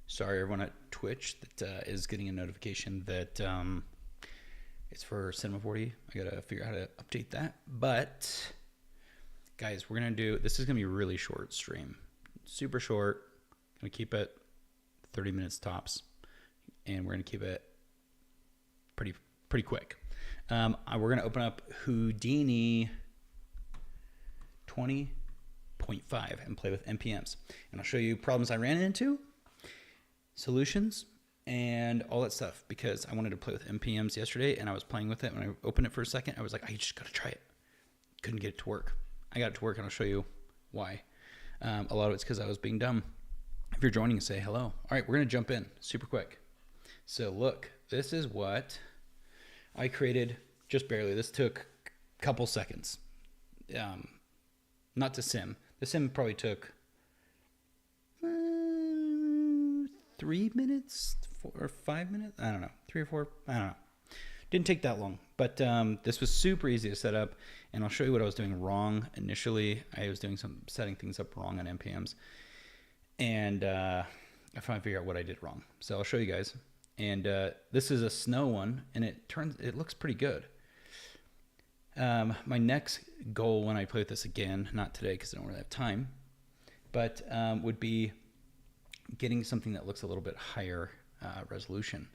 Sorry, everyone at Twitch that is getting a notification that it's for Cinema 40. I gotta figure out how to update that. But guys, we're gonna do this. Is gonna be a really short stream, super short. Gonna keep it 30 minutes tops, and we're gonna keep it pretty quick. We're gonna open up Houdini 20.5 and play with MPMs, and I'll show you problems I ran into, solutions, and all that stuff, because I wanted to play with MPMs yesterday and I was playing with it. When I opened it for a second, I was like, I just gotta try it. Couldn't get it to work. I got it to work, and I'll show you why. A lot of it's because I was being dumb. If you're joining, say hello. All right, we're gonna jump in super quick. So look, this is what I created just barely. This took a couple seconds. Not to sim. The sim probably took 3 minutes or 5 minutes. I don't know, 3 or 4. I don't know. Didn't take that long, but this was super easy to set up, and I'll show you what I was doing wrong initially. I was doing some setting things up wrong on MPMs, and I finally figured out what I did wrong. So I'll show you guys. And this is a snow one, and it looks pretty good. My next goal when I play with this again, not today because I don't really have time, but would be getting something that looks a little bit higher resolution.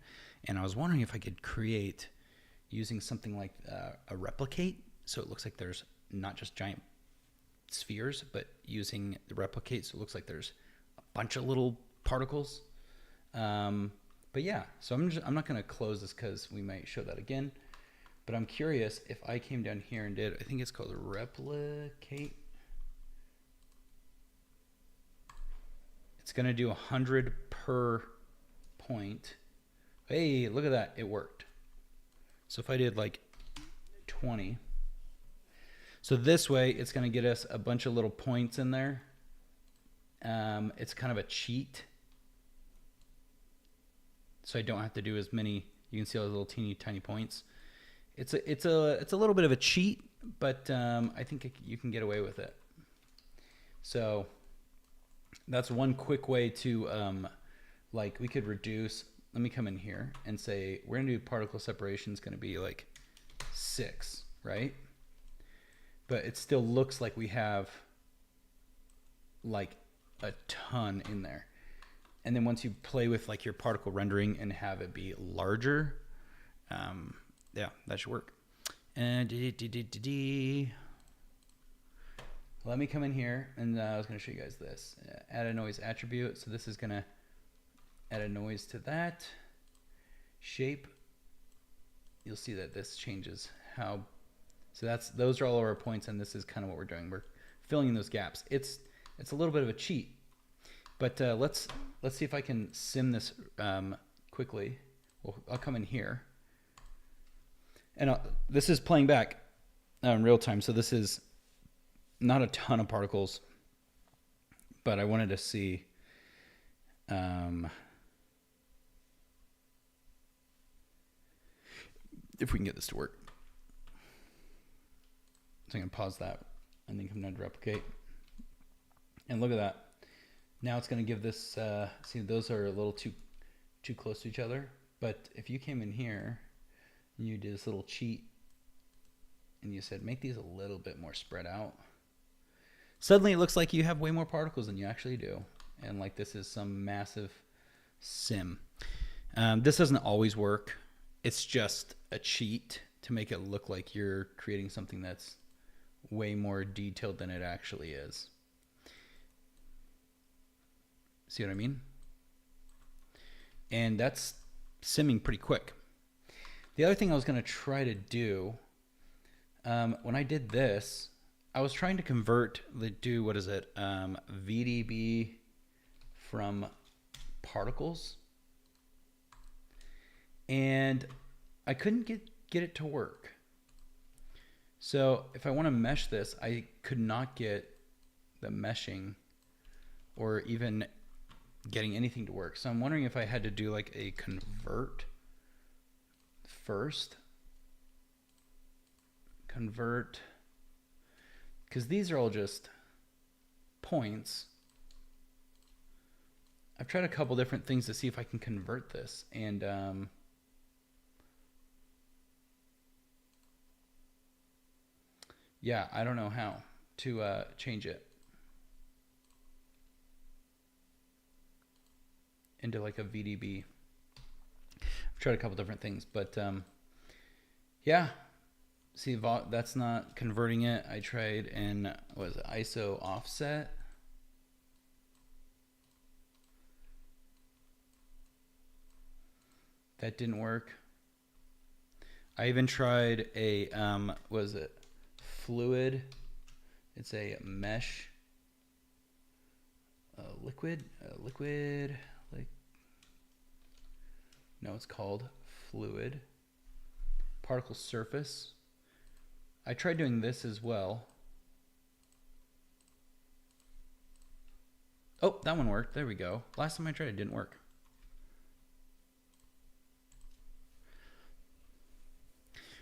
And I was wondering if I could create using something like a replicate, so it looks like there's not just giant spheres, but using the replicate so it looks like there's a bunch of little particles. But yeah, so I'm not going to close this because we might show that again. But I'm curious if I came down here and did, I think it's called replicate. It's going to do 100 per point. Hey, look at that. It worked. So if I did like 20. So this way, it's going to get us a bunch of little points in there. It's kind of a cheat. So I don't have to do as many. You can see all those little teeny tiny points. It's a little bit of a cheat, but I think you can get away with it. So that's one quick way to like, we could reduce. Let me come in here and say we're gonna do particle separation is gonna be like 6, right? But it still looks like we have like a ton in there. And then once you play with like your particle rendering and have it be larger, yeah, that should work. And let me come in here, and I was going to show you guys this. Add a noise attribute. So this is going to add a noise to that shape. You'll see that this changes how. So those are all of our points, and this is kind of what we're doing. We're filling in those gaps. It's a little bit of a cheat, but let's see if I can sim this quickly. Well, I'll come in here. And this is playing back in real time, so this is not a ton of particles, but I wanted to see if we can get this to work. So I'm going to pause that and then come down to replicate. And look at that. Now it's going to give this, see, those are a little too close to each other, but if you came in here, you did this little cheat and you said make these a little bit more spread out, suddenly it looks like you have way more particles than you actually do, and like this is some massive sim. This doesn't always work. It's just a cheat to make it look like you're creating something that's way more detailed than it actually is. See what I mean? And that's simming pretty quick. The other thing I was going to try to do, when I did this, I was trying to convert, what is it, VDB from particles, and I couldn't get it to work. So if I want to mesh this, I could not get the meshing or even getting anything to work. So I'm wondering if I had to do like a convert first. Convert, because these are all just points. I've tried a couple different things to see if I can convert this, and yeah, I don't know how to change it into like a VDB. I've tried a couple different things, but yeah. See, that's not converting it. I tried in, what is it, ISO offset. That didn't work. I even tried a, what is it, fluid. It's a mesh, liquid, like, no, it's called fluid. Particle surface. I tried doing this as well. Oh, that one worked. There we go. Last time I tried it didn't work.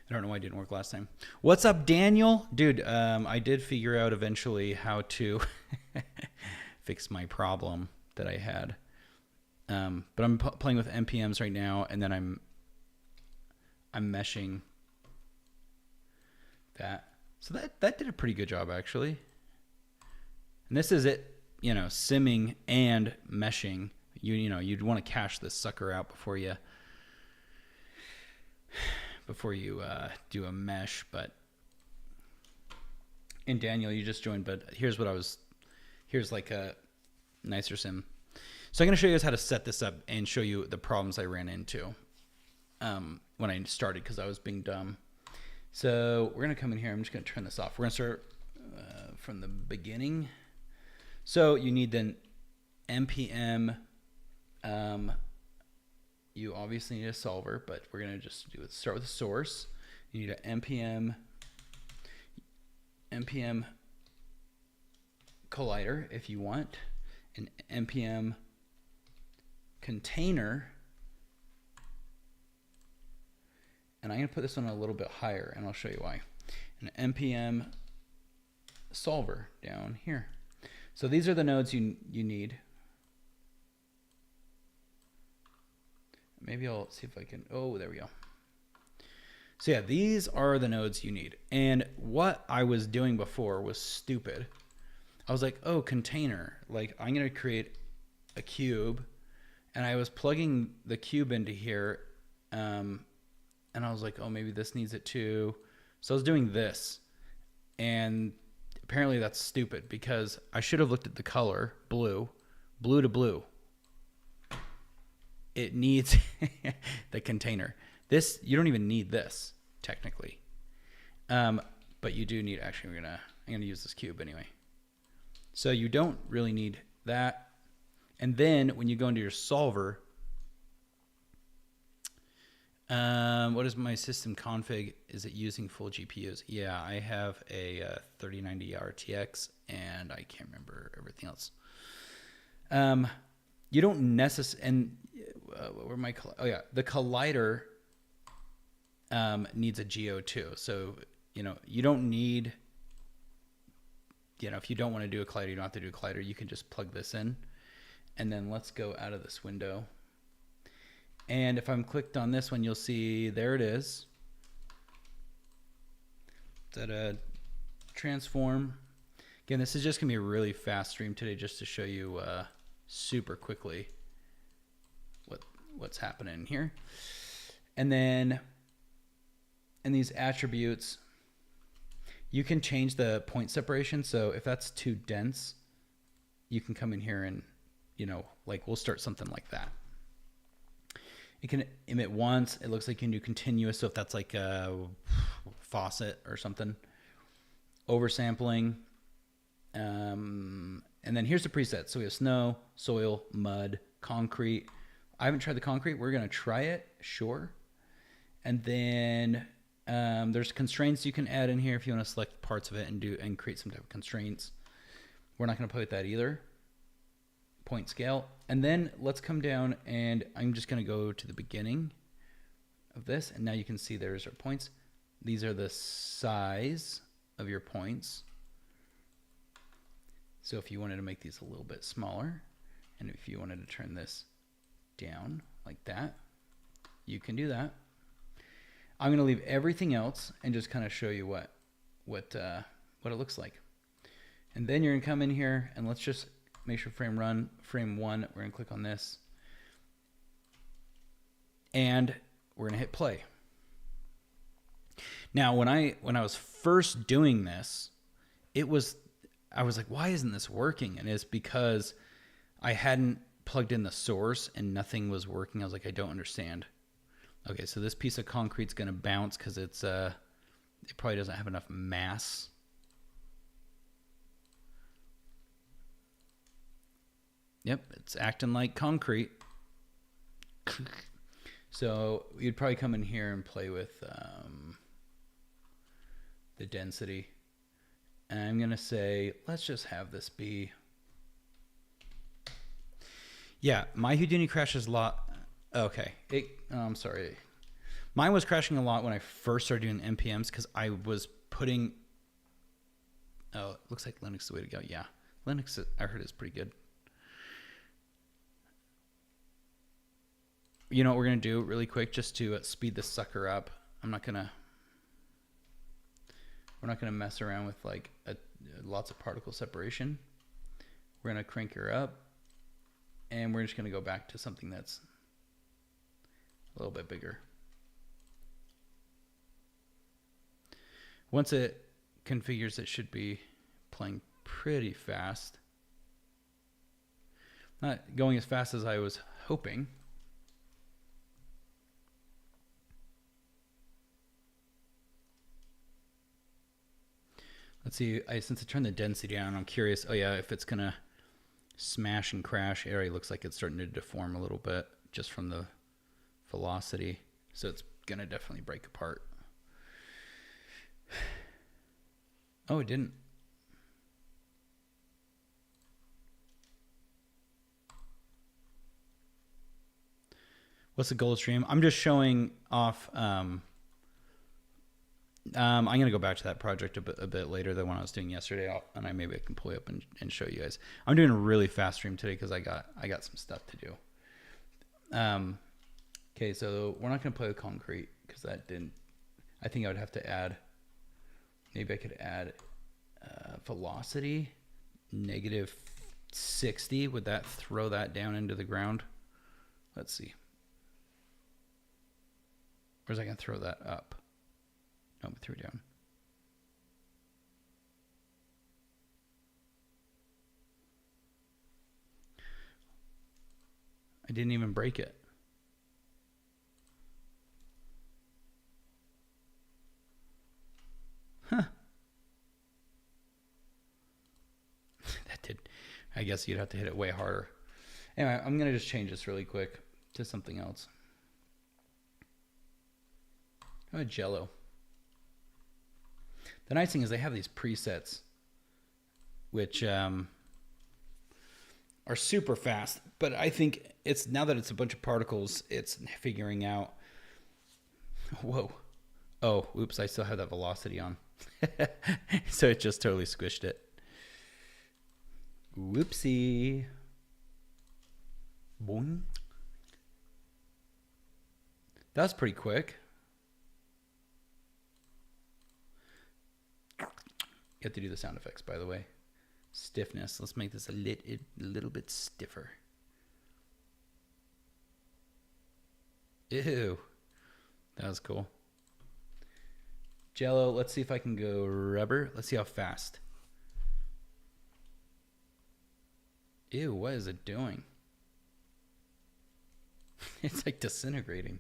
I don't know why it didn't work last time. What's up, Daniel? Dude, I did figure out eventually how to fix my problem that I had. But I'm playing with MPMs right now, and then I'm meshing that. So that did a pretty good job, actually. And this is it, you know, simming and meshing. You know, you'd want to cache this sucker out before you do a mesh. But and Daniel, you just joined, but here's like a nicer sim. So I'm going to show you guys how to set this up and show you the problems I ran into when I started, because I was being dumb. So we're going to come in here. I'm just going to turn this off. We're going to start from the beginning. So you need an MPM. You obviously need a solver, but we're going to just start with the source. You need an MPM collider if you want, an MPM container, and I'm going to put this one a little bit higher, and I'll show you why. An MPM solver down here. So these are the nodes you need. Maybe I'll see if I can, oh, there we go. So yeah, these are the nodes you need. And what I was doing before was stupid. I was like, oh, container. Like, I'm going to create a cube. And I was plugging the cube into here. And I was like, oh, maybe this needs it too. So I was doing this. And apparently that's stupid, because I should have looked at the color, blue to blue. It needs the container. This, you don't even need this technically. But you do need, actually, I'm gonna use this cube anyway. So you don't really need that. And then when you go into your solver, what is my system config? Is it using full GPUs? Yeah, I have a 3090 RTX, and I can't remember everything else. You don't necessarily, and where my, oh yeah, the collider needs a geo too. So, you know, you don't need, you know, if you don't want to do a collider, you don't have to do a collider. You can just plug this in. And then let's go out of this window. And if I'm clicked on this one, you'll see there it is. It's at a transform. Again, this is just gonna be a really fast stream today, just to show you super quickly what's happening here. And then in these attributes, you can change the point separation. So if that's too dense, you can come in here and, you know, like we'll start something like that. It can emit once. It looks like you can do continuous. So if that's like a faucet or something, oversampling. And then here's the preset. So we have snow, soil, mud, concrete. I haven't tried the concrete. We're going to try it. Sure. And then there's constraints you can add in here if you want to select parts of it and create some type of constraints. We're not going to play with that either. Point scale. And then let's come down, and I'm just going to go to the beginning of this. And now you can see there's our points. These are the size of your points. So if you wanted to make these a little bit smaller, And if you wanted to turn this down like that, you can do that. I'm going to leave everything else and just kind of show you what it looks like. And then you're going to come in here and let's just make sure frame one, we're going to click on this. And we're going to hit play. Now, when I was first doing this, I was like, why isn't this working? And it's because I hadn't plugged in the source and nothing was working. I was like, I don't understand. Okay, so this piece of concrete's going to bounce because it probably doesn't have enough mass. Yep, it's acting like concrete. So you'd probably come in here and play with the density. And I'm going to say, let's just have this be. Yeah, my Houdini crashes a lot. Okay, I'm sorry. Mine was crashing a lot when I first started doing MPMs because I was putting. Oh, it looks like Linux is the way to go. Yeah, Linux, I heard, is pretty good. You know what we're going to do really quick just to speed this sucker up? We're not going to mess around with like lots of particle separation. We're going to crank her up and we're just going to go back to something that's a little bit bigger. Once it configures, it should be playing pretty fast. Not going as fast as I was hoping. Let's see, since I turned the density down, I'm curious, oh yeah, if it's gonna smash and crash. It already looks like it's starting to deform a little bit just from the velocity. So it's gonna definitely break apart. Oh, it didn't. What's the goal stream? I'm just showing off. I'm going to go back to that project a bit later than when I was doing yesterday, and maybe I can pull it up and show you guys. I'm doing a really fast stream today because I got some stuff to do. Okay, so we're not going to play with concrete because that didn't. I think I would have to add. Maybe I could add velocity -60. Would that throw that down into the ground? Let's see. Where's I going to throw that up? No, we threw it down. I didn't even break it. Huh. That did. I guess you'd have to hit it way harder. Anyway, I'm going to just change this really quick to something else. How about Jello? The nice thing is they have these presets, which are super fast. But I think it's now that it's a bunch of particles, it's figuring out. Whoa! Oh, oops! I still have that velocity on, so it just totally squished it. Whoopsie! Boing. That was pretty quick. You have to do the sound effects, by the way. Stiffness. Let's make this a little bit stiffer. Ew. That was cool. Jello. Let's see if I can go rubber. Let's see how fast. Ew, what is it doing? It's like disintegrating.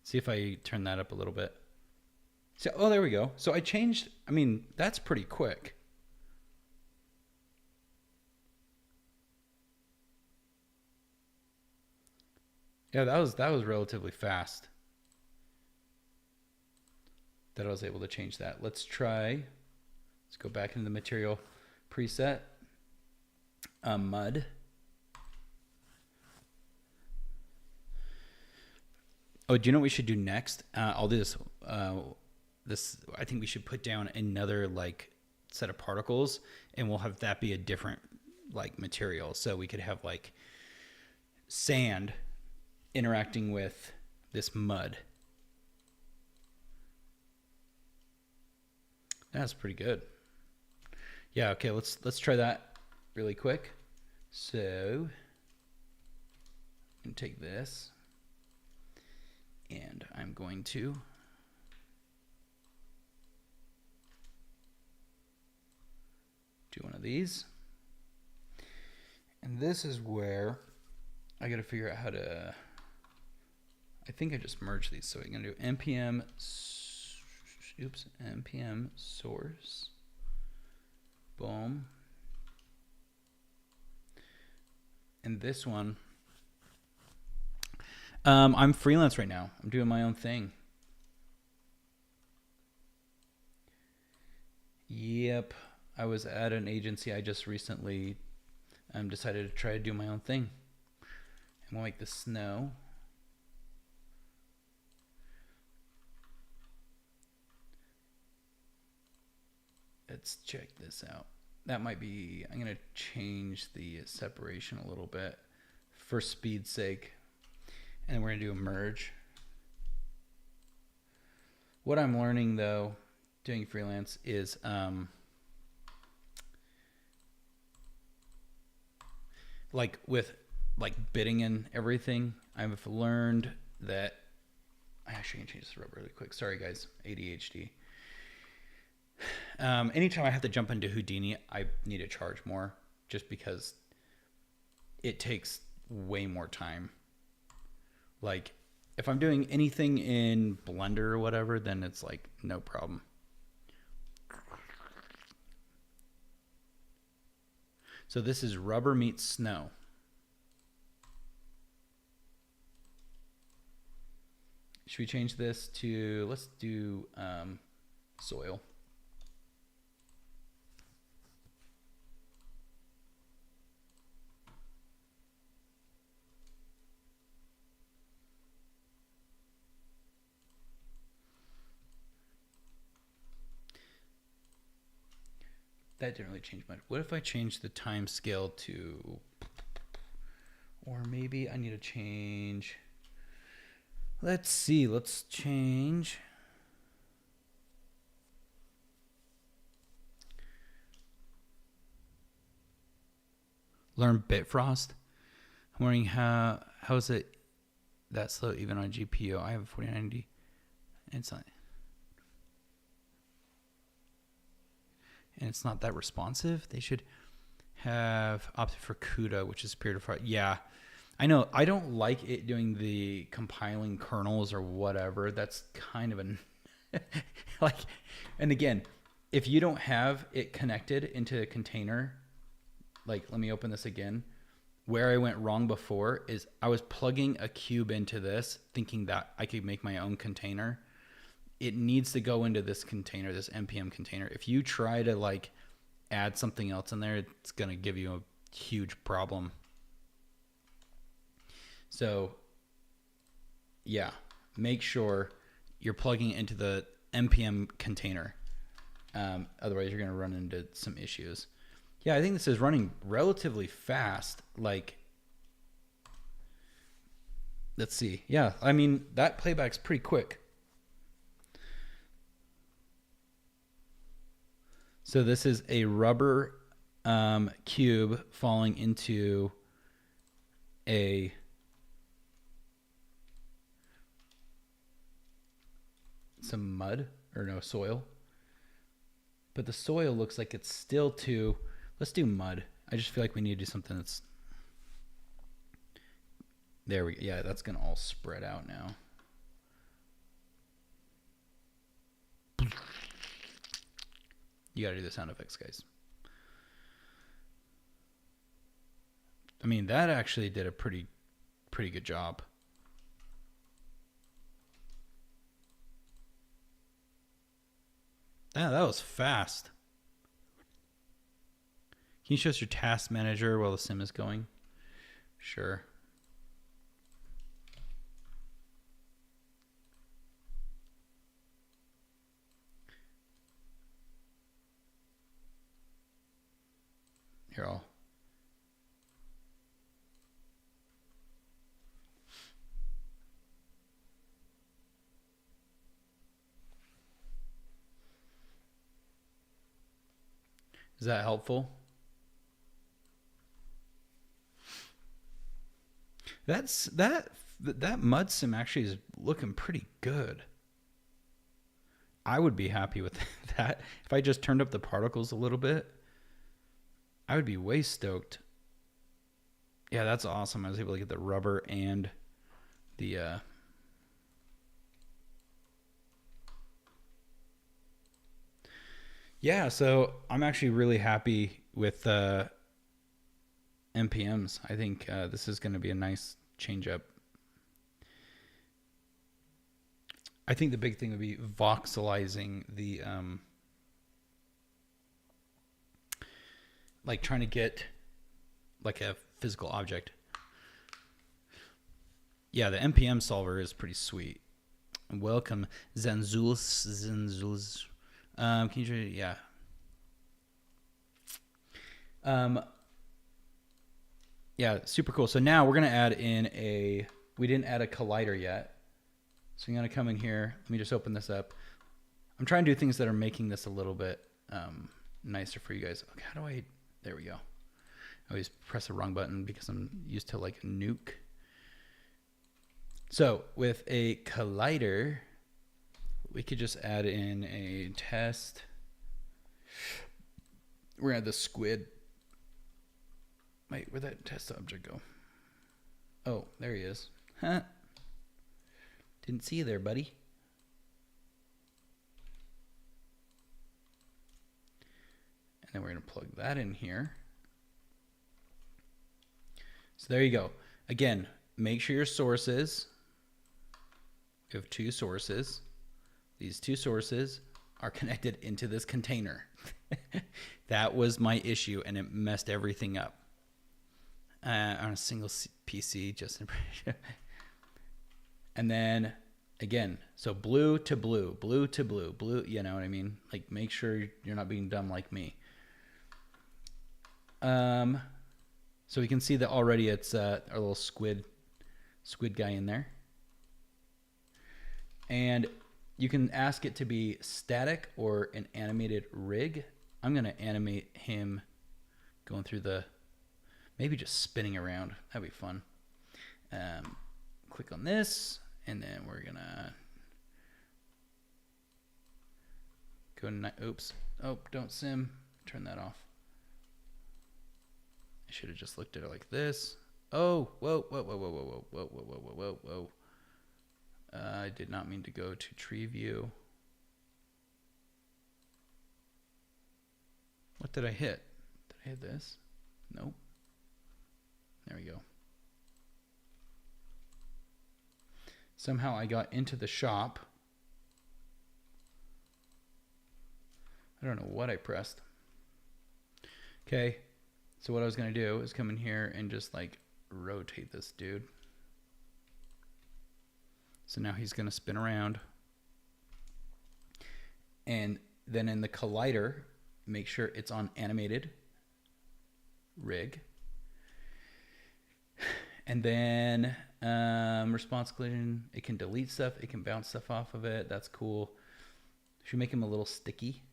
See if I turn that up a little bit. So, oh, there we go. So I changed. I mean, that's pretty quick. Yeah, that was relatively fast. That I was able to change that. Let's try. Let's go back into the material preset. Mud. Oh, do you know what we should do next? I'll do this. I think we should put down another like set of particles, and we'll have that be a different like material. So we could have like sand interacting with this mud. That's pretty good. Yeah, okay, let's try that really quick. So I'm going to take this and I'm going to do one of these. And this is where I got to figure out how to, I think I just merged these. So I'm going to do NPM, NPM source, boom. And this one, I'm freelance right now. I'm doing my own thing. Yep. I was at an agency. I just recently decided to try to do my own thing. And we'll make the snow. Let's check this out. That might be, I'm going to change the separation a little bit for speed's sake. And then we're going to do a merge. What I'm learning though, doing freelance is like with like bidding and everything, I've learned that I actually can change this rubber really quick. Sorry guys, ADHD. Anytime I have to jump into Houdini, I need to charge more just because it takes way more time. Like if I'm doing anything in Blender or whatever, then it's like no problem. So this is rubber meets snow. Should we change this to, let's do soil. That didn't really change much. What if I change the time scale to, or maybe I need to change, let's see, let's change. Learn Bitfrost. I'm wondering how is it that slow even on GPU? I have a 4090. It's not. And it's not that responsive. They should have opted for CUDA, which is period of fire. Yeah, I know. I don't like it doing the compiling kernels or whatever. That's kind of an like. And again, if you don't have it connected into a container, like let me open this again. Where I went wrong before is I was plugging a cube into this, thinking that I could make my own container. It needs to go into this container, this NPM container. If you try to like add something else in there, it's going to give you a huge problem. So yeah, make sure you're plugging into the NPM container. Otherwise you're going to run into some issues. Yeah, I think this is running relatively fast. Like, let's see. Yeah, I mean, that playback's pretty quick. So this is a rubber cube falling into some mud, or no, soil. But the soil looks like it's still too, let's do mud. I just feel like we need to do something that's, there we go. Yeah, that's going to all spread out now. You got to do the sound effects, guys. I mean, that actually did a pretty good job. Yeah, that was fast. Can you show us your task manager while the sim is going? Sure. Here, I'll. Is that helpful? That mud sim actually is looking pretty good. I would be happy with that. If I just turned up the particles a little bit, I would be way stoked. Yeah, that's awesome. I was able to get the rubber and the yeah, so I'm actually really happy with MPMs. I think this is going to be a nice change up. I think the big thing would be voxelizing the like trying to get like a physical object. Yeah, the MPM solver is pretty sweet. Welcome, Zanzuls. Can you, yeah. Yeah, super cool. So now we're gonna add in we didn't add a collider yet. So I'm gonna come in here. Let me just open this up. I'm trying to do things that are making this a little bit nicer for you guys. Okay, how do I, there we go. I always press the wrong button because I'm used to like nuke. So with a collider, we could just add in a test. We're gonna add the squid. Wait, where'd that test object go? Oh, there he is. Huh. Didn't see you there, buddy. And then we're gonna plug that in here. So there you go. Again, make sure your sources, you have two sources. These two sources are connected into this container. That was my issue, and it messed everything up. On a single PC, just and then again, so blue to blue, blue to blue, blue, you know what I mean? Like, make sure you're not being dumb like me. So we can see that already it's our little squid guy in there. And you can ask it to be static or an animated rig. I'm going to animate him going through the, maybe just spinning around. That'd be fun. Click on this, and then we're going to go to, oops. Oh, don't sim. Turn that off. I should have just looked at it like this. Oh, whoa, whoa, whoa, whoa, whoa, whoa, whoa, whoa, whoa, whoa, whoa. I did not mean to go to tree view. What did I hit? Did I hit this? Nope. There we go. Somehow I got into the shop. I don't know what I pressed. Okay. So what I was going to do is come in here and just like rotate this dude. So now he's going to spin around. And then in the collider, make sure it's on animated rig. And then response collision, it can delete stuff. It can bounce stuff off of it. That's cool. Should make him a little sticky.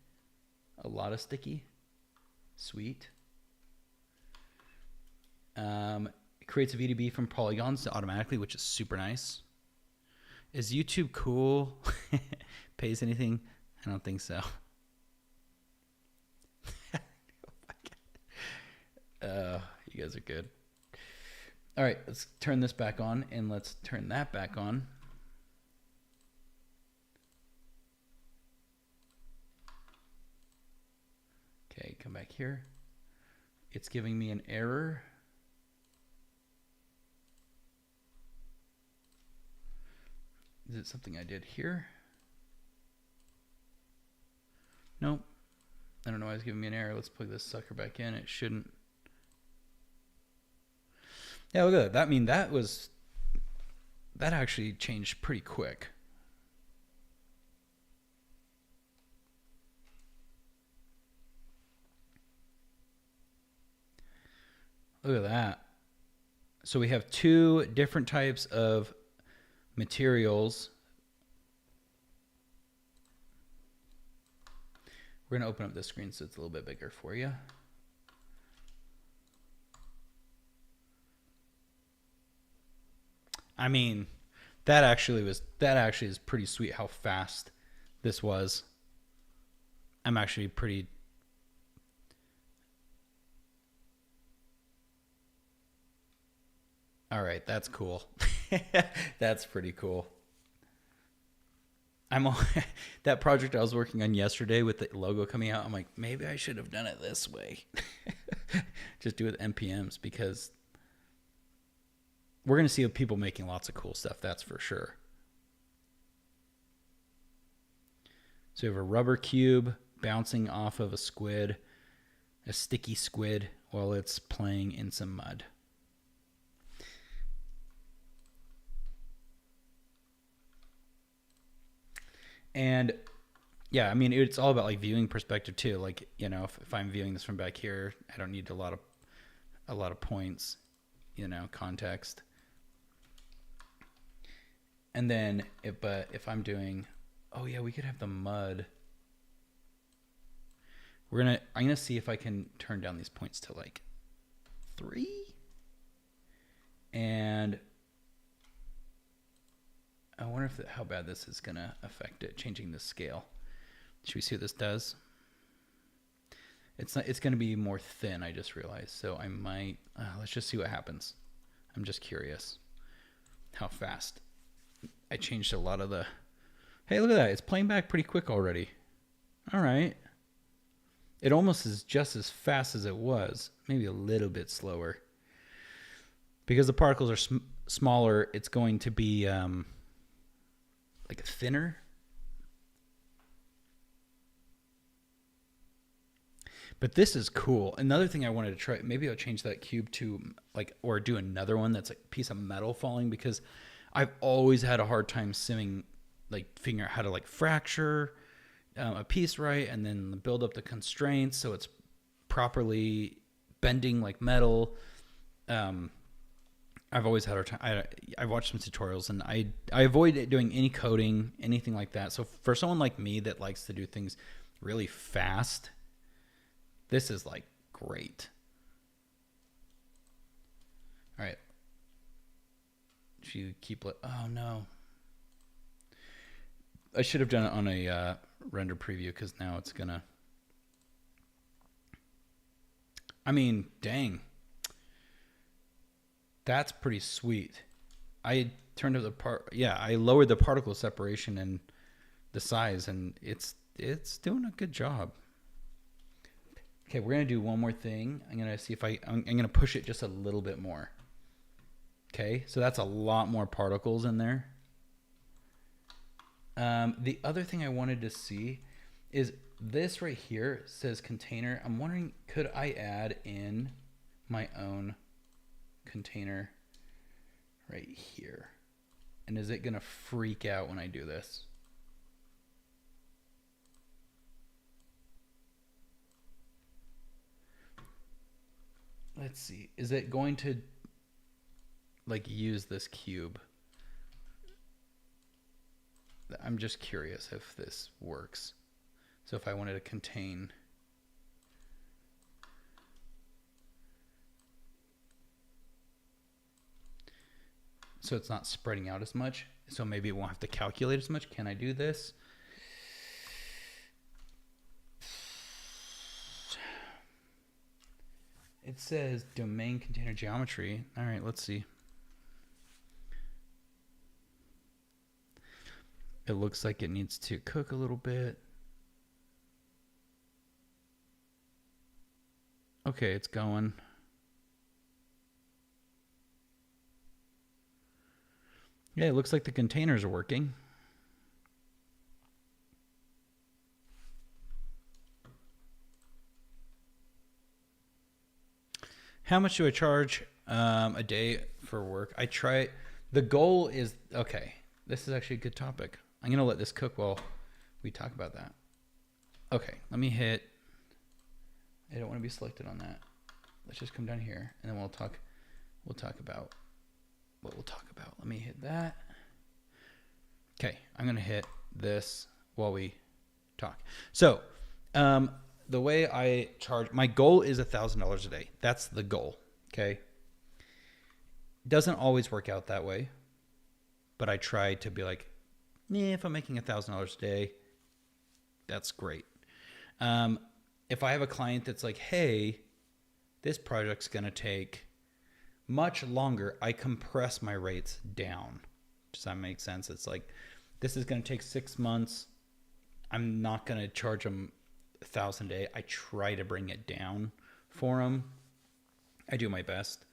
A lot of sticky. Sweet. It creates a VDB from polygons automatically, which is super nice. Is YouTube cool? Pays anything? I don't think so. You guys are good. All right, let's turn this back on, and let's turn that back on. Okay, come back here. It's giving me an error. Is it something I did here? Nope. I don't know why it's giving me an error. Let's plug this sucker back in. It shouldn't. Yeah, look at that. I mean, that actually changed pretty quick. Look at that. So we have two different types of materials. We're going to open up this screen so it's a little bit bigger for you. I mean, that actually is pretty sweet how fast this was. I'm actually pretty... All right, that's cool. That's pretty cool. That project I was working on yesterday with the logo coming out. I'm like, maybe I should have done it this way. Just do it with MPMs, because we're going to see people making lots of cool stuff. That's for sure. So we have a rubber cube bouncing off of a squid, a sticky squid, while it's playing in some mud. And yeah, I mean, it's all about like viewing perspective too. Like, you know, if I'm viewing this from back here, I don't need a lot of points, you know, context. And then if I'm doing, oh yeah, we could have the mud. I'm gonna see if I can turn down these points to like 3. And I wonder how bad this is gonna affect it, changing the scale. Should we see what this does? It's gonna be more thin, I just realized. So I might, let's just see what happens. I'm just curious how fast. I changed a lot of the, hey, look at that. It's playing back pretty quick already. All right. It almost is just as fast as it was, maybe a little bit slower. Because the particles are smaller, it's going to be like thinner. But this is cool. Another thing I wanted to try, maybe I'll change that cube to like, or do another one that's like a piece of metal falling, because I've always had a hard time simming, like figuring out how to like fracture a piece right, and then build up the constraints so it's properly bending like metal. I've always had a hard time. I've watched some tutorials, and I avoid doing any coding, anything like that. So for someone like me that likes to do things really fast, this is like great. All right. If you keep oh no. I should have done it on a render preview, because now it's gonna, I mean, dang. That's pretty sweet. I turned up I lowered the particle separation and the size, and it's doing a good job. Okay, we're gonna do one more thing. I'm gonna see if I'm gonna push it just a little bit more. Okay, so that's a lot more particles in there. The other thing I wanted to see is this right here says container. I'm wondering, could I add in my own container right here? And is it gonna freak out when I do this? Let's see. Is it going to like use this cube? I'm just curious if this works. So if I wanted to contain, so it's not spreading out as much, so maybe it won't have to calculate as much. Can I do this? It says domain container geometry. All right, let's see. It looks like it needs to cook a little bit. Okay, it's going. Yeah, it looks like the containers are working. How much do I charge a day for work? I try. The goal is, okay, this is actually a good topic. I'm going to let this cook while we talk about that. Okay, let me hit. I don't want to be selected on that. let's just come down here, and then we'll talk about what we'll talk about. Let me hit that. Okay, I'm gonna hit this while we talk. So the way I charge, my goal is $1,000 a day. That's the goal. Okay. Doesn't always work out that way, but I try to be like, yeah, if I'm making $1,000 a day, that's great. If I have a client that's like, hey, this project's going to take much longer, I compress my rates down. Does that make sense? It's like, this is going to take 6 months. I'm not going to charge them $1,000 a day. I try to bring it down for them. I do my best.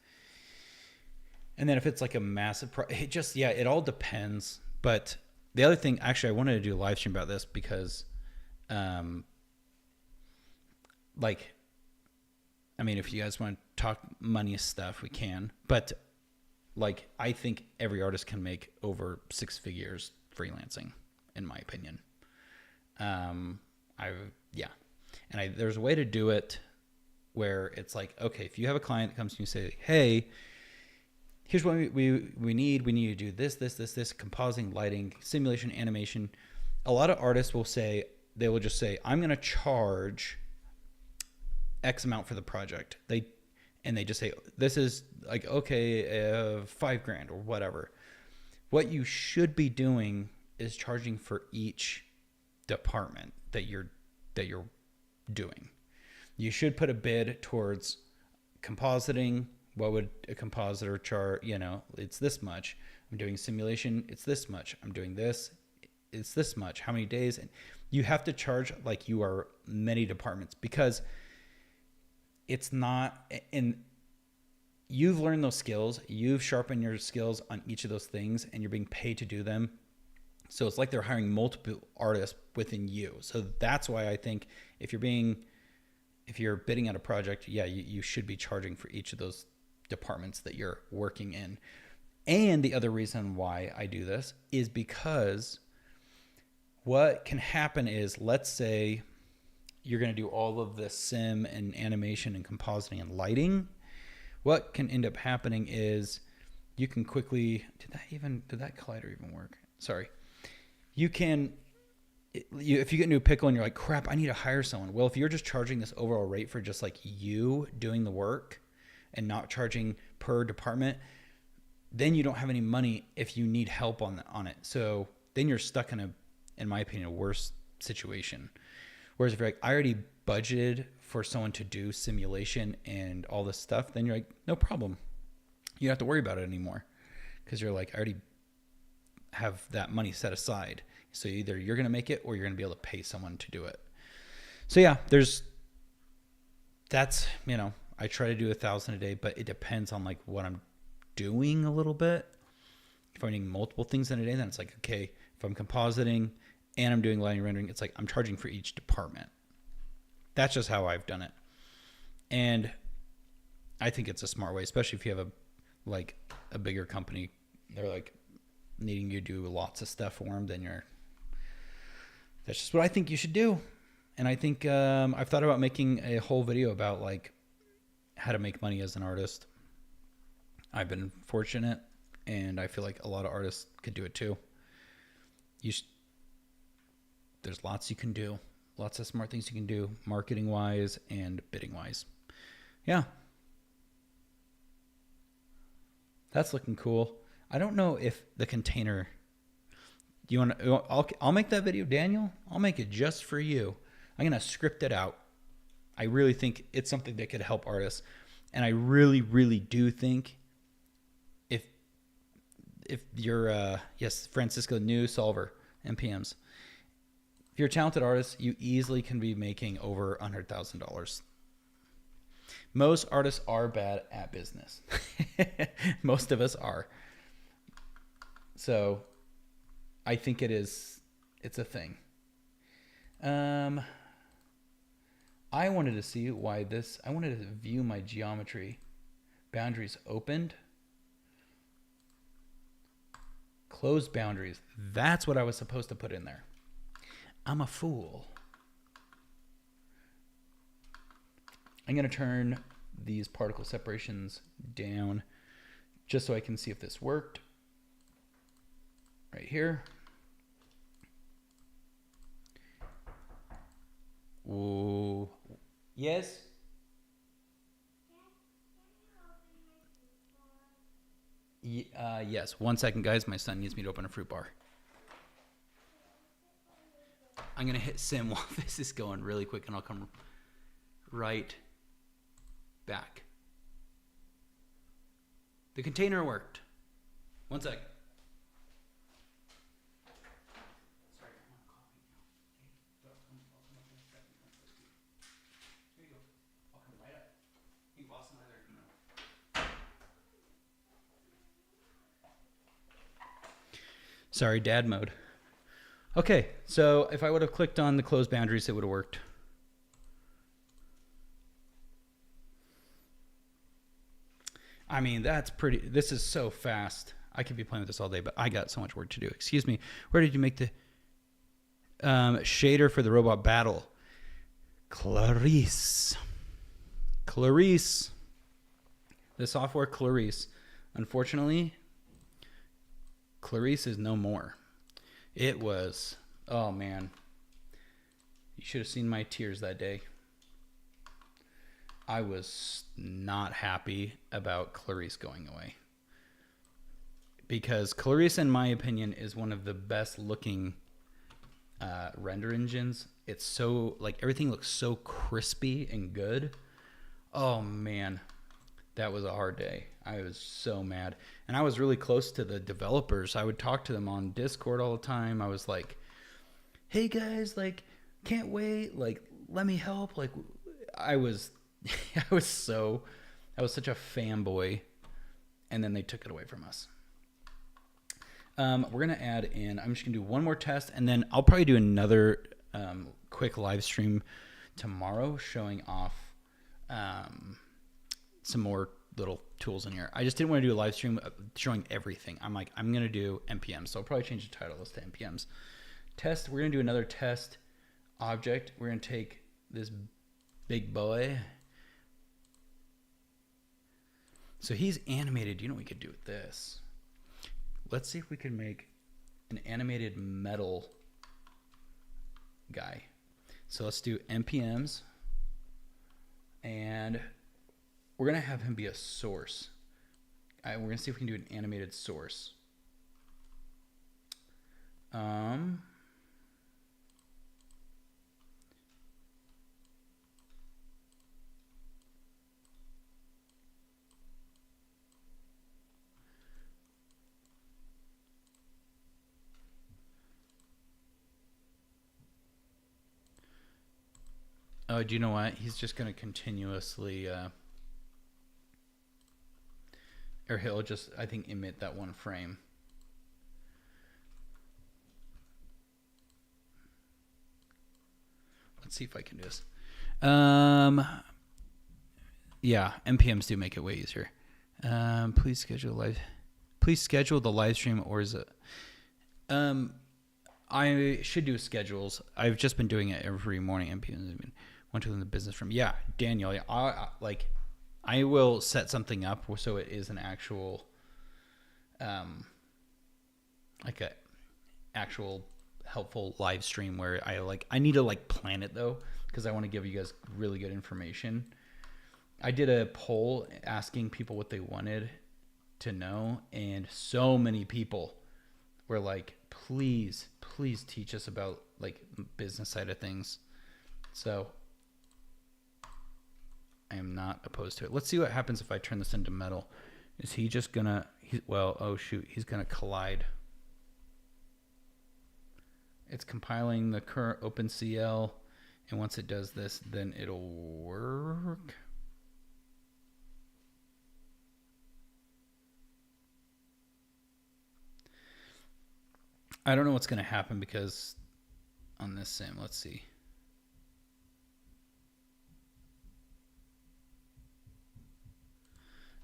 And then if it's like a massive it just, yeah, it all depends. But the other thing, actually, I wanted to do a live stream about this because, like, I mean, if you guys want to talk money stuff, we can. But, like, I think every artist can make over 6 figures freelancing, in my opinion. Yeah. And there's a way to do it where it's like, okay, if you have a client that comes to you and say, hey, here's what we need. We need to do this, compositing, lighting, simulation, animation. A lot of artists will say, they will just say, I'm going to charge X amount for the project. They just say, this is like, okay, $5,000 or whatever. What you should be doing is charging for each department that you're doing. You should put a bid towards compositing. What would a compositor charge? You know, it's this much. I'm doing simulation. It's this much. I'm doing this. It's this much. How many days? And you have to charge like you are many departments, because it's not, and you've learned those skills. You've sharpened your skills on each of those things, and you're being paid to do them. So it's like they're hiring multiple artists within you. So that's why I think if you're bidding out a project, yeah, you should be charging for each of those departments that you're working in. And the other reason why I do this is because what can happen is, let's say you're going to do all of the sim and animation and compositing and lighting. What can end up happening is you can quickly, did that collider even work? Sorry. If you get into a pickle and you're like, crap, I need to hire someone. Well, if you're just charging this overall rate for just like you doing the work and not charging per department, then you don't have any money if you need help on it. So then you're stuck in my opinion, a worse situation. Whereas if you're like, I already budgeted for someone to do simulation and all this stuff, then you're like, no problem. You don't have to worry about it anymore, because you're like, I already have that money set aside. So either you're going to make it or you're going to be able to pay someone to do it. So yeah, I try to do 1,000 a day, but it depends on like what I'm doing a little bit. If I'm doing multiple things in a day, then it's like, okay, if I'm compositing and I'm doing lighting rendering, it's like I'm charging for each department. That's just how I've done it. And I think it's a smart way, especially if you have a bigger company. They're like needing you to do lots of stuff for them, then that's just what I think you should do. And I think I've thought about making a whole video about like how to make money as an artist. I've been fortunate, and I feel like a lot of artists could do it too. There's lots you can do, lots of smart things you can do, marketing wise and bidding wise. Yeah. That's looking cool. I don't know if the container, I'll make that video, Daniel. I'll make it just for you. I'm going to script it out. I really think it's something that could help artists. And I really, really do think if you're, yes, Francisco New Solver, MPMs. If you're a talented artist, you easily can be making over $100,000. Most artists are bad at business. Most of us are. So I think it's a thing. I wanted to see why I wanted to view my geometry. Boundaries opened. Closed boundaries. That's what I was supposed to put in there. I'm a fool. I'm going to turn these particle separations down just so I can see if this worked. Right here. Ooh. Yes? Yes. 1 second, guys. My son needs me to open a fruit bar. I'm going to hit sim while this is going really quick, and I'll come right back. The container worked. 1 second. Sorry, I want to call you now. Here you go. I'll come right up. You can boss another email. Sorry, dad mode. Okay, so if I would have clicked on the closed boundaries, it would have worked. I mean, that's pretty, this is so fast. I could be playing with this all day, but I got so much work to do. Excuse me, where did you make the shader for the robot battle? Clarice. Clarice. The software Clarice. Unfortunately, Clarice is no more. It was, oh man. You should have seen my tears that day. I was not happy about Clarice going away. Because Clarice, in my opinion, is one of the best looking render engines. It's so, like, everything looks so crispy and good. Oh man, that was a hard day. I was so mad. And I was really close to the developers. I would talk to them on Discord all the time. I was like, hey guys, like, can't wait. Like, let me help. Like, I was such a fanboy. And then they took it away from us. We're going to add in, I'm just going to do one more test, and then I'll probably do another quick live stream tomorrow showing off some more little tools in here. I just didn't want to do a live stream showing everything. I'm like, I'm going to do MPMs, so I'll probably change the title to MPMs. Test, we're going to do another test object. We're going to take this big boy. So he's animated. You know what we could do with this? Let's see if we can make an animated metal guy. So let's do MPMs, and we're going to have him be a source. We're going to see if we can do an animated source. Oh, do you know what? He's just going to continuously, or he'll just, I think, emit that one frame. Let's see if I can do this. Yeah, MPMs do make it way easier. Please schedule the live stream, or is it? I should do schedules. I've just been doing it every morning. MPMs. Went to the business room. Yeah, Daniel. I will set something up so it is an actual, like a actual helpful live stream where I need to plan it though, because I want to give you guys really good information. I did a poll asking people what they wanted to know, and so many people were like, please teach us about business side of things. So I am not opposed to it. Let's see what happens if I turn this into metal. Is he just gonna, oh shoot, he's gonna collide. It's compiling the current OpenCL, and once it does this, then it'll work. I don't know what's gonna happen because on this sim, let's see.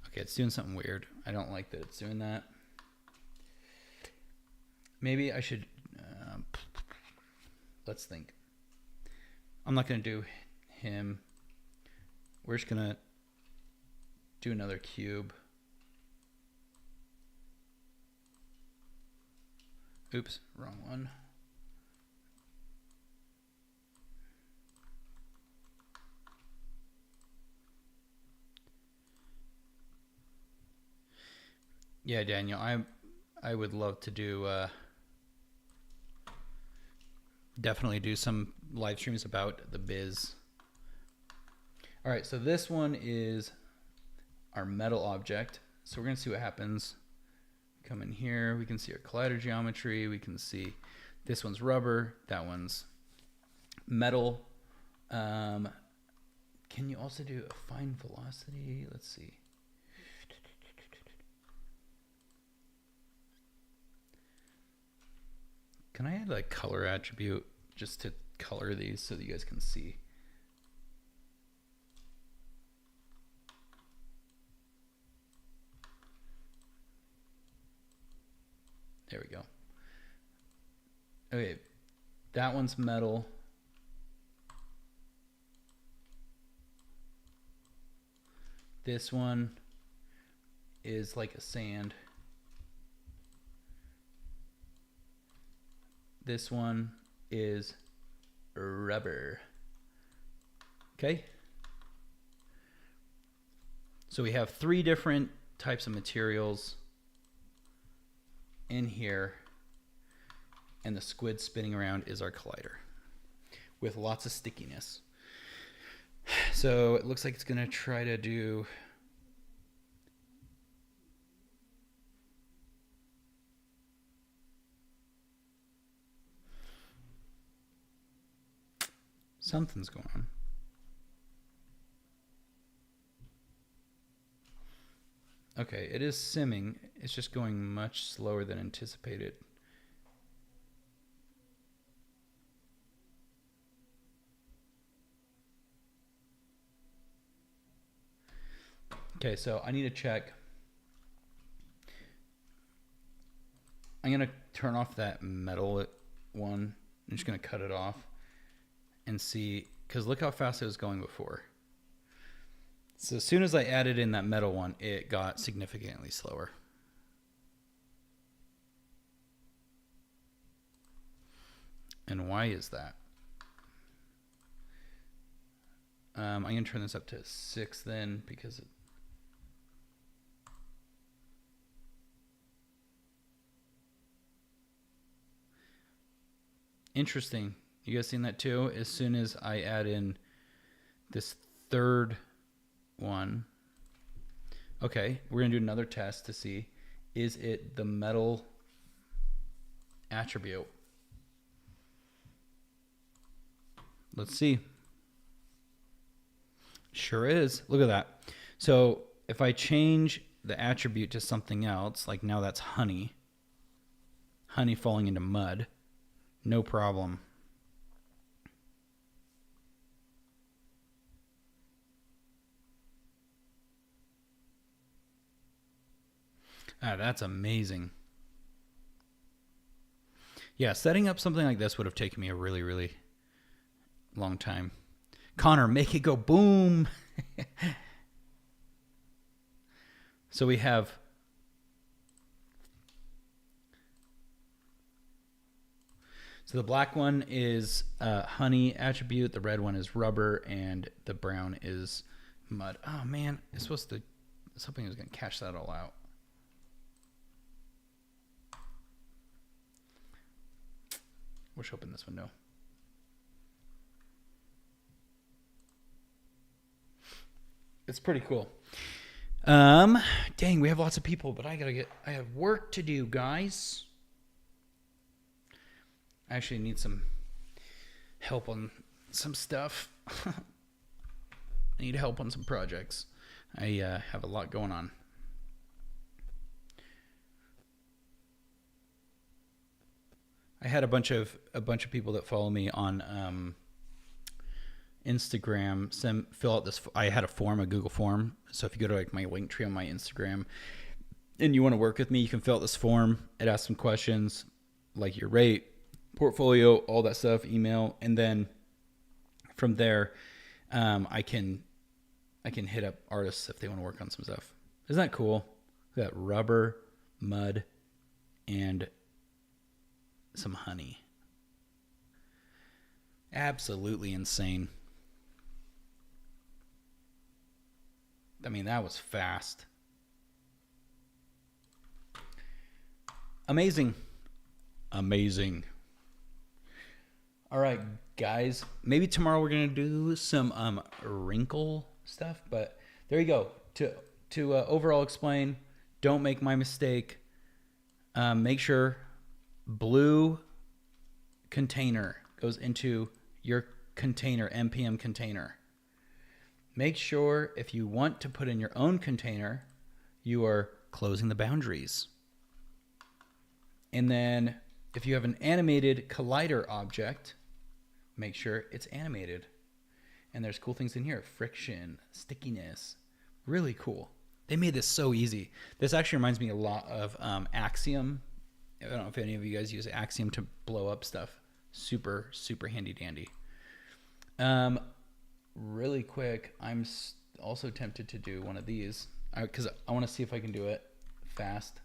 Okay, it's doing something weird. I don't like that it's doing that. Maybe I should, let's think. I'm not going to do him. We're just going to do another cube. Oops, wrong one. Yeah, Daniel, I would love to do definitely do some live streams about the biz. All right, so this one is our metal object. So we're gonna see what happens. Come in here, we can see our collider geometry. We can see this one's rubber, that one's metal. Can you also do a fine velocity? Let's see. Can I add like color attribute just to color these so that you guys can see? There we go. Okay, that one's metal. This one is like a sand. This one is rubber. Okay. So we have 3 different types of materials in here, and the squid spinning around is our collider with lots of stickiness. So it looks like it's gonna try to do something's going on. Okay, it is simming. It's just going much slower than anticipated. Okay, so I need to check. I'm gonna turn off that metal one. I'm just gonna cut it off and see, because look how fast it was going before. So as soon as I added in that metal one, it got significantly slower. And why is that? I'm gonna turn this up to 6 then, because it, interesting. You guys seen that too? As soon as I add in this third one. Okay, we're gonna do another test to see, is it the metal attribute? Let's see. Sure is. Look at that. So if I change the attribute to something else, like now that's honey falling into mud, no problem. Ah, that's amazing. Yeah, setting up something like this would have taken me a really, really long time. Connor, make it go boom. So we have the black one is honey attribute, the red one is rubber, and the brown is mud. Oh man, it's supposed to, something was gonna cash that all out. Wish open this window. It's pretty cool. Dang, we have lots of people, but I have work to do, guys. I actually need some help on some stuff. I need help on some projects. I have a lot going on. I had a bunch of people that follow me on Instagram fill out this. I had a form, a Google form. So if you go to like my link tree on my Instagram and you want to work with me, you can fill out this form. It asks some questions like your rate, portfolio, all that stuff, email, and then from there I can I can hit up artists if they want to work on some stuff. Isn't that cool? We got rubber, mud, and some honey. Absolutely insane. I mean, that was fast. Amazing. Amazing. All right, guys. Maybe tomorrow we're going to do some wrinkle stuff, but there you go. To overall explain, don't make my mistake. Make sure blue container goes into your container, MPM container. Make sure if you want to put in your own container, you are closing the boundaries. And then if you have an animated collider object, make sure it's animated. And there's cool things in here. Friction, stickiness, really cool. They made this so easy. This actually reminds me a lot of Axiom. I don't know if any of you guys use Axiom to blow up stuff. Super, super handy dandy. Really quick, I'm also tempted to do one of these because I want to see if I can do it fast.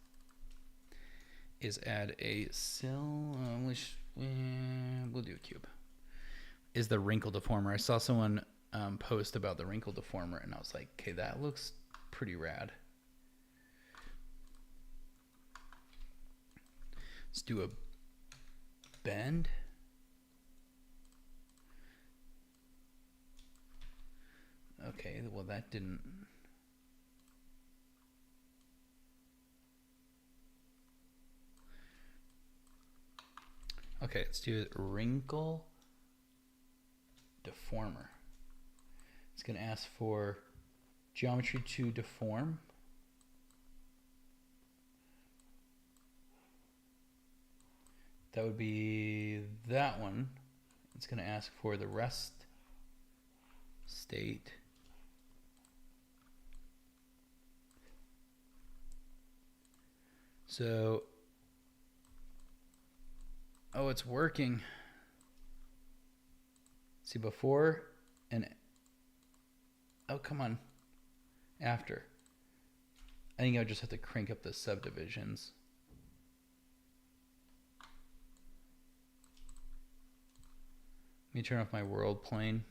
Is add a sill, we'll do a cube. Is the wrinkle deformer. I saw someone post about the wrinkle deformer and I was like, okay, that looks pretty rad. Let's do a bend. Okay, well that didn't. Okay, let's do wrinkle deformer. It's going to ask for geometry to deform. That would be that one. It's going to ask for the rest state. So, oh, it's working. See, before and, oh, come on, after. I think I would just have to crank up the subdivisions. Let me turn off my world plane.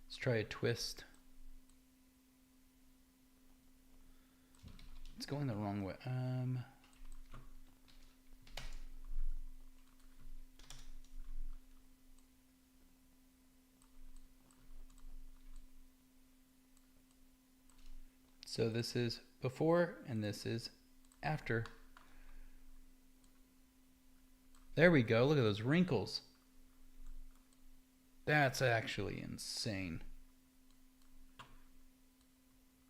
Let's try a twist. It's going the wrong way. So this is before and this is after. There we go. Look at those wrinkles. That's actually insane.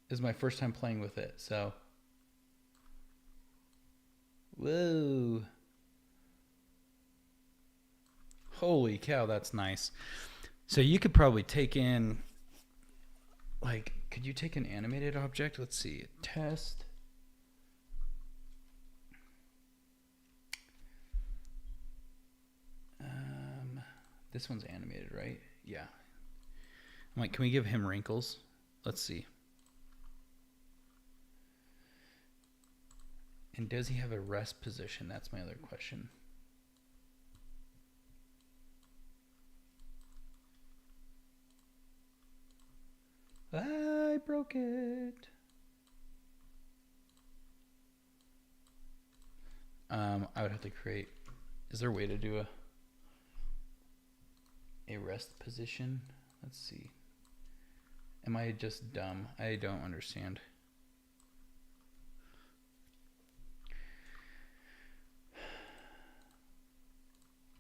This is my first time playing with it, so. Whoa. Holy cow, that's nice. So you could probably take in, like, could you take an animated object? Let's see, test. This one's animated, right? Yeah. I'm like, can we give him wrinkles? Let's see. And does he have a rest position? That's my other question. I broke it. I would have to create, is there a way to do a rest position? Let's see. Am I just dumb? I don't understand.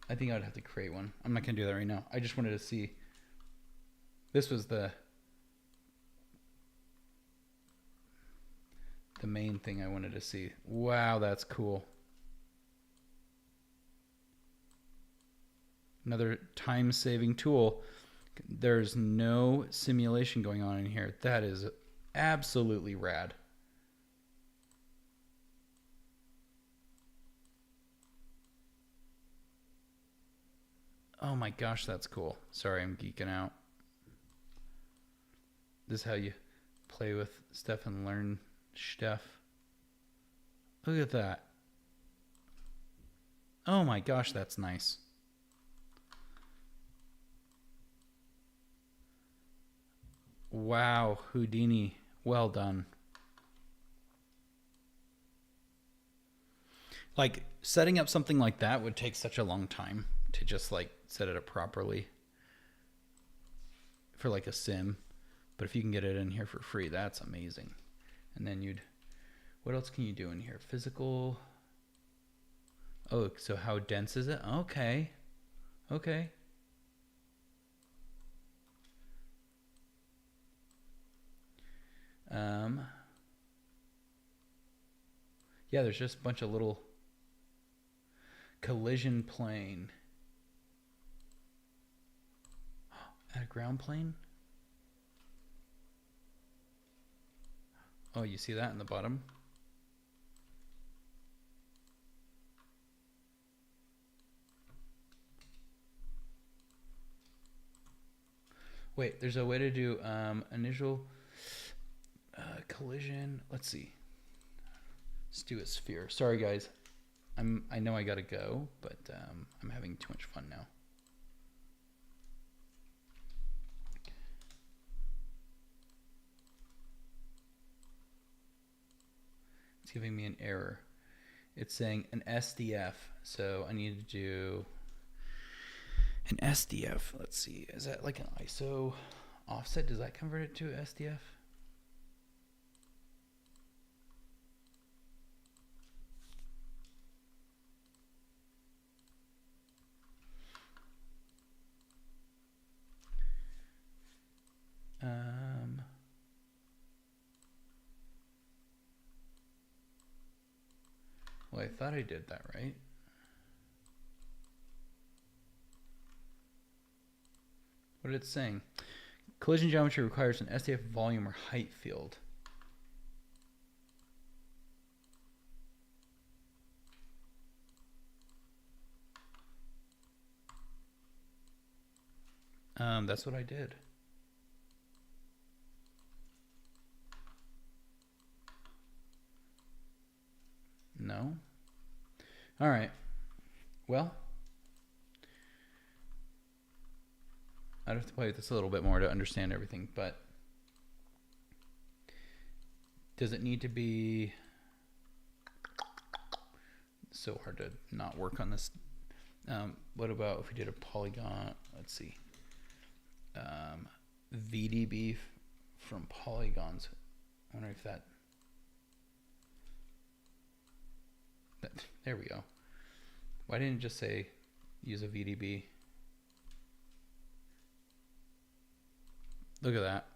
I think I would have to create one. I'm not going to do that right now. I just wanted to see. This was the main thing I wanted to see. Wow, that's cool. Another time-saving tool. There's no simulation going on in here. That is absolutely rad. Oh my gosh, that's cool. Sorry, I'm geeking out. This is how you play with stuff and learn stuff. Look at that. Oh my gosh, that's nice. Wow, Houdini. Well done. Like, setting up something like that would take such a long time to just like set it up properly for like a sim. But if you can get it in here for free, that's amazing. And then what else can you do in here? Physical. Oh, so how dense is it? Okay. Okay. Yeah, there's just a bunch of little collision plane. At a ground plane? Oh, you see that in the bottom? Wait, there's a way to do initial collision. Let's see. Let's do a sphere. Sorry, guys. I know I gotta go, but I'm having too much fun now. It's giving me an error. It's saying an SDF, so I need to do an SDF. Let's see, is that like an ISO offset? Does that convert it to SDF? Well, I thought I did that right. What is it saying? Collision geometry requires an SDF volume or height field. That's what I did. No. All right. Well, I'd have to play with this a little bit more to understand everything, but does it need to be so hard to not work on this? What about if we did a polygon? Let's see. VDB from polygons. I wonder if that there we go. Why didn't it just say use a VDB? Look at that.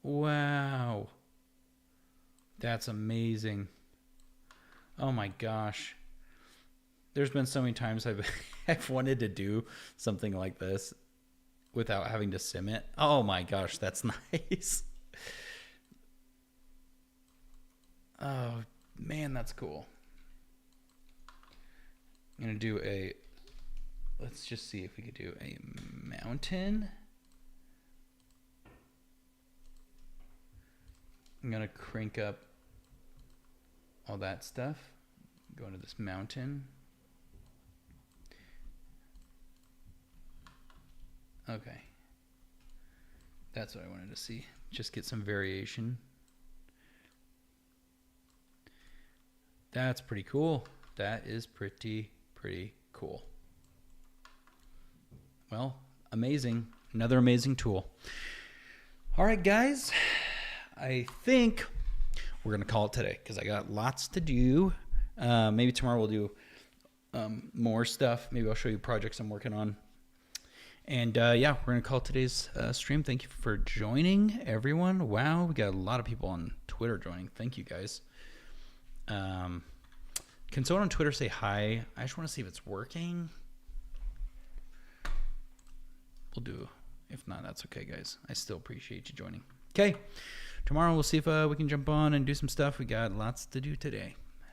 Wow. That's amazing. Oh my gosh. There's been so many times I've wanted to do something like this without having to sim it. Oh my gosh, that's nice. Oh man, that's cool. I'm gonna do let's just see if we could do a mountain. I'm gonna crank up all that stuff. Go into this mountain. Okay. That's what I wanted to see. Just get some variation. That's pretty cool. That is pretty cool. Well, amazing. Another amazing tool. All right, guys. I think we're going to call it today because I got lots to do. Maybe tomorrow we'll do more stuff. Maybe I'll show you projects I'm working on. And yeah, we're going to call it today's stream. Thank you for joining, everyone. Wow, we got a lot of people on Twitter joining. Thank you, guys. Can someone on Twitter say hi? I just want to see if it's working. We'll do. If not, that's okay, guys. I still appreciate you joining. Okay. Tomorrow we'll see if we can jump on and do some stuff. We got lots to do today.